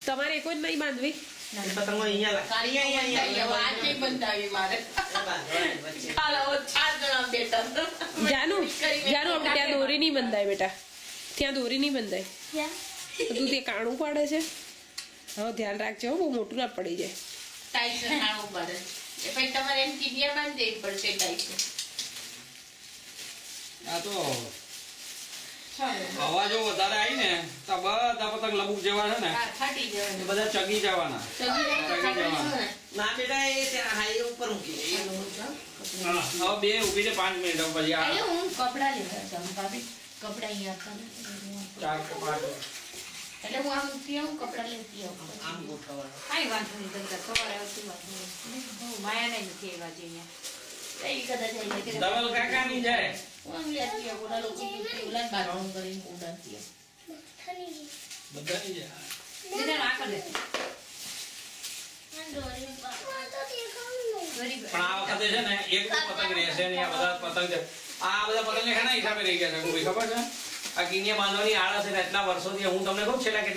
તમારે કોઈ નહીં બાંધવી પતંગો અહીંયા જાનું જાનું આપણે ત્યાં દોરી નહીં બંધાય બેટા ત્યાં દોરી નહીં બંધાય તું ત્યાં કાણું પાડે છે હવે ધ્યાન રાખજો બહુ મોટું ના પડી જાય ટાઈટ કાણું પડે પછી તમારે એમ કીડિયા બાંધી દેવી પડશે ટાઈટ આ તો હવા જો વધારે આવી ને તો બધા પતંગ લબુક જેવા છે ને ફાટી જવાય બધા ચગી જવાના ના બેટા એ ત્યાં હાઈ ઉપર મૂકી હવે બે ઊભી છે 5 મિનિટ પછી આ હું કપડા લેવા જાઉં ભાભી કપડા અહીંયા હતા 4 કે 5 એટલે હું આમ મૂકી આવું કપડા લેતી આવું આમ ગોઠવવાનું કાંઈ વાંધો નહીં તમને સવારે આવતી વાંધો નહીં હું માયાને નથી આવ્યા છે અહીંયા ડબલ કાકા ની જાય હું લેતી આવું ઓલા લોકો ઓલા બારણું કરીને ઉડાડતી બધા ની જાય આવું રાખો દે પણ આ વખતે છે ને એક પતંગ રહેશે ને આ બધા પતંગ છે આ બધા પતંગ ને ઘણા હિસાબે રહી ગયા છે કોઈ ખબર છે આ કિનિયા બાંધવાની આળસ છે એટલા વર્ષોથી હું તમને કહું છેલ્લા કેટલા